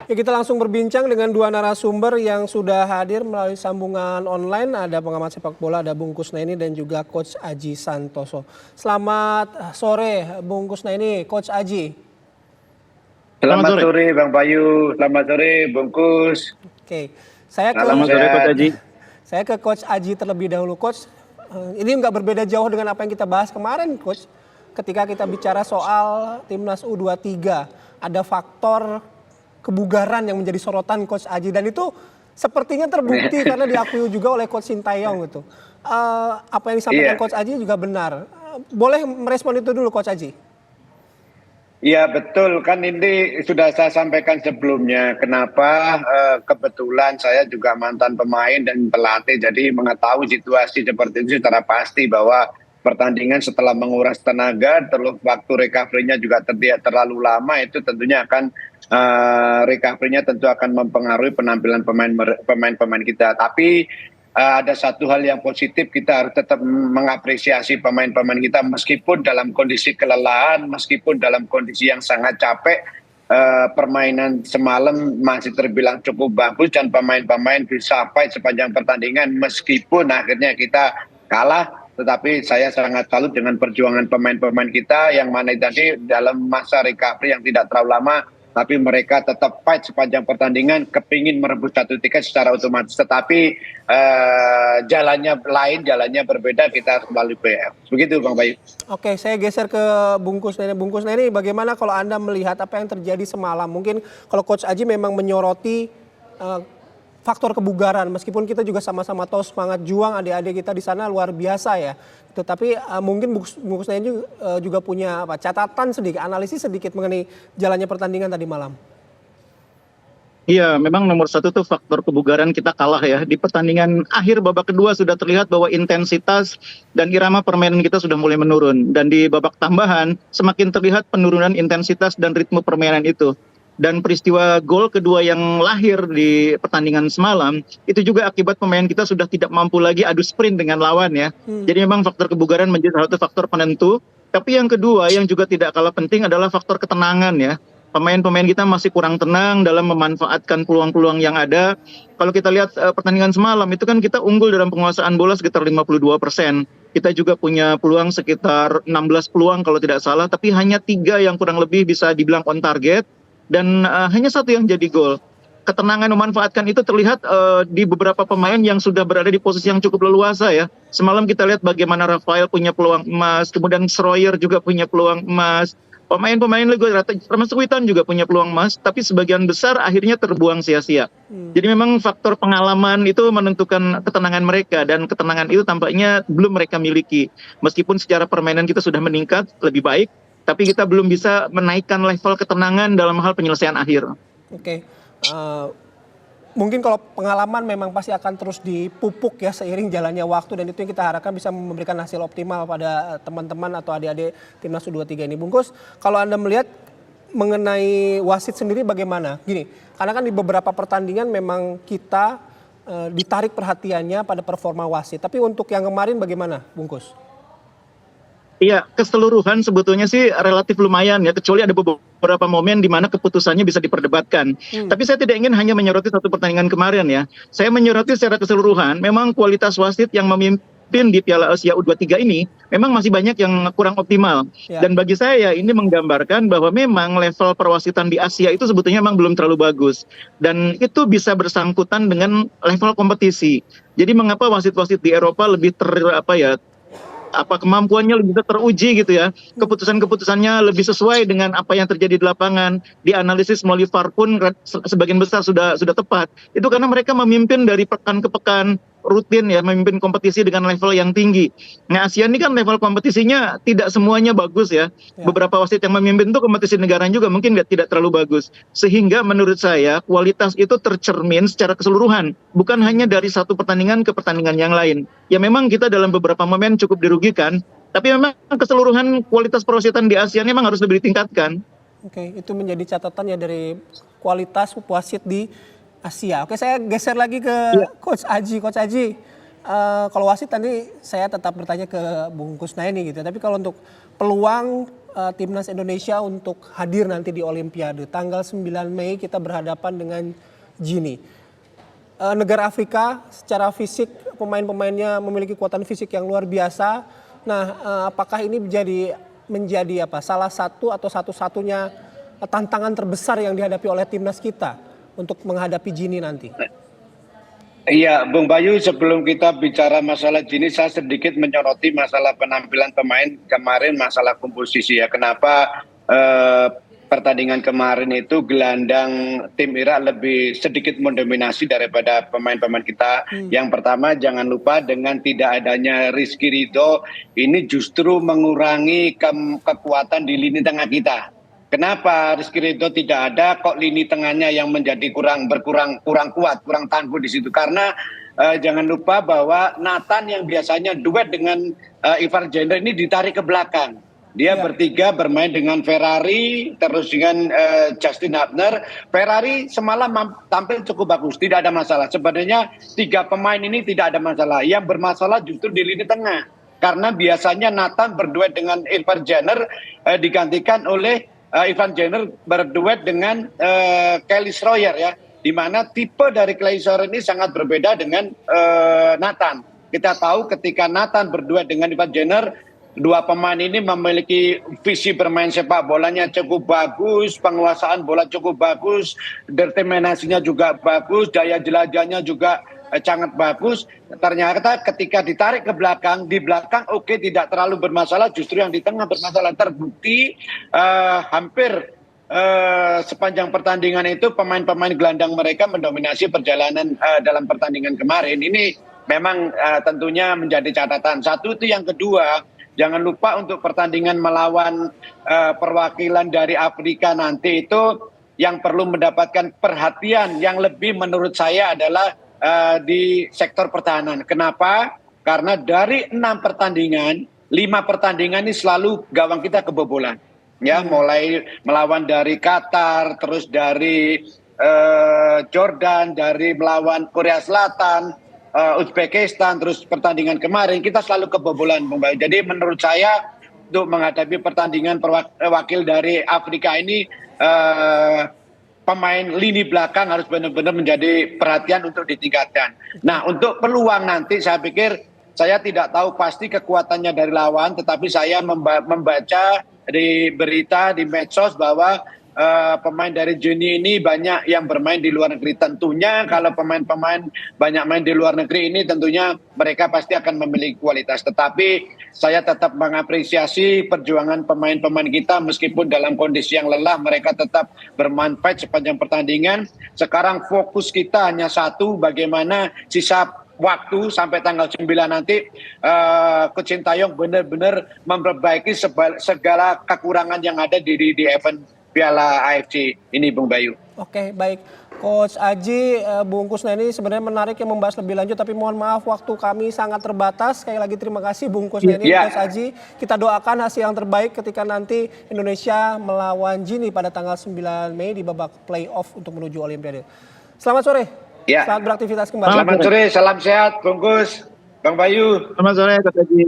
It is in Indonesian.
Ya, kita langsung berbincang dengan dua narasumber yang sudah hadir melalui sambungan online. Ada pengamat sepak bola, ada Bung Kusnaini dan juga Coach Aji Santoso. Selamat sore Bung Kusnaini, Coach Aji. Selamat sore Bang Bayu, selamat sore Bungkus. Oke, saya ke Salam sehat. saya ke Coach Aji terlebih dahulu. Coach, ini nggak berbeda jauh dengan apa yang kita bahas kemarin, Coach. Ketika kita bicara soal timnas U23, ada faktor kebugaran yang menjadi sorotan Coach Aji, dan itu sepertinya terbukti karena diakui juga oleh Coach Sintayong gitu. Apa yang disampaikan Coach Aji juga benar. Boleh merespon itu dulu Coach Aji? Iya betul, kan ini sudah saya sampaikan sebelumnya. Kenapa kebetulan saya juga mantan pemain dan pelatih, jadi mengetahui situasi seperti itu secara pasti bahwa pertandingan setelah menguras tenaga, terus waktu recovery-nya juga tidak terlalu lama, itu tentunya akan recovery-nya tentu akan mempengaruhi penampilan pemain-pemain kita. Tapi ada satu hal yang positif, kita harus tetap mengapresiasi pemain-pemain kita meskipun dalam kondisi kelelahan, meskipun dalam kondisi yang sangat capek. Permainan semalam masih terbilang cukup bagus dan pemain-pemain bisa fight sepanjang pertandingan meskipun akhirnya kita kalah. Tetapi saya sangat salut dengan perjuangan pemain-pemain kita yang mana tadi dalam masa recovery yang tidak terlalu lama, tapi mereka tetap fight sepanjang pertandingan, kepingin merebut satu tiket secara otomatis. Tetapi jalannya lain, jalannya berbeda, kita harus melalui PF. Begitu Bang Bayu. Oke, saya geser ke Bung Kusnaini. Bung Kusnaini, bagaimana kalau Anda melihat apa yang terjadi semalam? Mungkin kalau Coach Aji memang menyoroti faktor kebugaran, meskipun kita juga sama-sama tahu semangat juang adik-adik kita di sana luar biasa ya. Tetapi mungkin Bung Kusnaini juga punya catatan sedikit, analisis sedikit mengenai jalannya pertandingan tadi malam. Iya, memang nomor satu tuh faktor kebugaran kita kalah ya. Di pertandingan akhir babak kedua sudah terlihat bahwa intensitas dan irama permainan kita sudah mulai menurun. Dan di babak tambahan semakin terlihat penurunan intensitas dan ritme permainan itu. Dan peristiwa gol kedua yang lahir di pertandingan semalam itu juga akibat pemain kita sudah tidak mampu lagi adu sprint dengan lawan ya. Jadi memang faktor kebugaran menjadi salah satu faktor penentu. Tapi yang kedua yang juga tidak kalah penting adalah faktor ketenangan ya. Pemain-pemain kita masih kurang tenang dalam memanfaatkan peluang-peluang yang ada. Kalau kita lihat pertandingan semalam itu kan kita unggul dalam penguasaan bola sekitar 52%. Kita juga punya peluang sekitar 16 peluang kalau tidak salah, tapi hanya 3 yang kurang lebih bisa dibilang on target. Dan hanya 1 yang jadi gol. Ketenangan memanfaatkan itu terlihat di beberapa pemain yang sudah berada di posisi yang cukup leluasa ya. Semalam kita lihat bagaimana Rafael punya peluang emas, kemudian Schroyer juga punya peluang emas. Pemain-pemain termasuk Witan juga punya peluang emas, tapi sebagian besar akhirnya terbuang sia-sia. Jadi memang faktor pengalaman itu menentukan ketenangan mereka, dan ketenangan itu tampaknya belum mereka miliki. Meskipun secara permainan kita sudah meningkat lebih baik, tapi kita belum bisa menaikkan level ketenangan dalam hal penyelesaian akhir. Oke, mungkin kalau pengalaman memang pasti akan terus dipupuk ya seiring jalannya waktu, dan itu yang kita harapkan bisa memberikan hasil optimal pada teman-teman atau adik-adik timnas U23 ini. Bungkus, kalau Anda melihat mengenai wasit sendiri bagaimana? Gini, karena kan di beberapa pertandingan memang kita ditarik perhatiannya pada performa wasit, tapi untuk yang kemarin bagaimana Bungkus? Iya, keseluruhan sebetulnya sih relatif lumayan ya, kecuali ada beberapa momen di mana keputusannya bisa diperdebatkan. Tapi saya tidak ingin hanya menyoroti satu pertandingan kemarin ya. Saya menyoroti secara keseluruhan, memang kualitas wasit yang memimpin di Piala Asia U23 ini memang masih banyak yang kurang optimal. Dan bagi saya ini menggambarkan bahwa memang level perwasitan di Asia itu sebetulnya memang belum terlalu bagus. Dan itu bisa bersangkutan dengan level kompetisi. Jadi mengapa wasit-wasit di Eropa lebih kemampuannya lebih teruji gitu ya, keputusan-keputusannya lebih sesuai dengan apa yang terjadi di lapangan, dianalisis melalui VAR pun sebagian besar sudah tepat. Itu karena mereka memimpin dari pekan ke pekan, rutin ya, memimpin kompetisi dengan level yang tinggi. Nah, ASEAN ini kan level kompetisinya tidak semuanya bagus ya. Beberapa wasit yang memimpin itu kompetisi negara juga mungkin tidak terlalu bagus. Sehingga menurut saya kualitas itu tercermin secara keseluruhan, bukan hanya dari satu pertandingan ke pertandingan yang lain. Ya memang kita dalam beberapa momen cukup dirugikan, tapi memang keseluruhan kualitas perwasitan di ASEAN memang harus lebih ditingkatkan. Oke, itu menjadi catatan ya dari kualitas wasit di Asia. Oke, saya geser lagi ke Coach Aji. Coach Aji, kalau wasit tadi saya tetap bertanya ke Bung Kusnaini gitu. Tapi kalau untuk peluang timnas Indonesia untuk hadir nanti di Olimpiade. Tanggal 9 Mei kita berhadapan dengan Gini. Negara Afrika secara fisik pemain-pemainnya memiliki kekuatan fisik yang luar biasa. Nah, apakah ini menjadi apa? Salah satu atau satu-satunya tantangan terbesar yang dihadapi oleh timnas kita untuk menghadapi Gini nanti? Iya, Bung Bayu, sebelum kita bicara masalah Gini, saya sedikit menyoroti masalah penampilan pemain kemarin, masalah komposisi ya. Kenapa pertandingan kemarin itu gelandang tim Irak lebih sedikit mendominasi daripada pemain-pemain kita. Yang pertama, jangan lupa dengan tidak adanya Rizky Ridho, ini justru mengurangi kekuatan di lini tengah kita. Kenapa Rizky Ridho tidak ada, kok lini tengahnya yang menjadi kurang kuat, kurang tangguh di situ? Karena jangan lupa bahwa Nathan yang biasanya duet dengan Ivar Jenner ini ditarik ke belakang. Dia bertiga bermain dengan Ferrari, terus dengan Justin Hubner. Ferrari semalam tampil cukup bagus, tidak ada masalah. Sebenarnya 3 pemain ini tidak ada masalah. Yang bermasalah justru di lini tengah. Karena biasanya Nathan berduet dengan Ivar Jenner digantikan oleh Ivan Jenner berduet dengan Kelly Schroyer ya, di mana tipe dari Kelly Schroyer ini sangat berbeda dengan Nathan. Kita tahu ketika Nathan berduet dengan Ivan Jenner, 2 pemain ini memiliki visi bermain sepak bolanya cukup bagus, penguasaan bola cukup bagus, determinasinya juga bagus, daya jelajahnya juga sangat bagus. Ternyata ketika ditarik ke belakang, di belakang oke, tidak terlalu bermasalah, justru yang di tengah bermasalah. Terbukti hampir sepanjang pertandingan itu pemain-pemain gelandang mereka mendominasi perjalanan dalam pertandingan kemarin. Ini memang tentunya menjadi catatan. Satu itu. Yang kedua, jangan lupa untuk pertandingan melawan perwakilan dari Afrika nanti itu yang perlu mendapatkan perhatian yang lebih menurut saya adalah di sektor pertahanan. Kenapa? Karena dari 6 pertandingan, 5 pertandingan ini selalu gawang kita kebobolan. Ya, mulai melawan dari Qatar, terus dari Jordan, dari melawan Korea Selatan, Uzbekistan, terus pertandingan kemarin kita selalu kebobolan, Bung Bayu. Jadi menurut saya untuk menghadapi pertandingan wakil dari Afrika ini, pemain lini belakang harus benar-benar menjadi perhatian untuk ditingkatkan. Nah, untuk peluang nanti saya pikir saya tidak tahu pasti kekuatannya dari lawan, tetapi saya membaca di berita di medsos bahwa pemain dari Gini ini banyak yang bermain di luar negeri. Tentunya kalau pemain-pemain banyak main di luar negeri ini tentunya mereka pasti akan memiliki kualitas. Tetapi saya tetap mengapresiasi perjuangan pemain-pemain kita meskipun dalam kondisi yang lelah mereka tetap bermain fight sepanjang pertandingan. Sekarang fokus kita hanya satu, bagaimana sisa waktu sampai tanggal 9 nanti Coach Sintayong benar-benar memperbaiki segala kekurangan yang ada di event Piala AFC ini, Bung Bayu. Oke, baik. Coach Aji, Bung Kusna, ini sebenarnya menarik yang membahas lebih lanjut, tapi mohon maaf waktu kami sangat terbatas. Sekali lagi terima kasih Bung Kusna, Coach Aji. Kita doakan hasil yang terbaik ketika nanti Indonesia melawan Gini pada tanggal 9 Mei di babak playoff untuk menuju Olimpiade. Selamat sore. Selamat beraktivitas kembali. Selamat sore, salam sehat Bung Kus, Bang Bayu. Selamat sore, Coach Aji.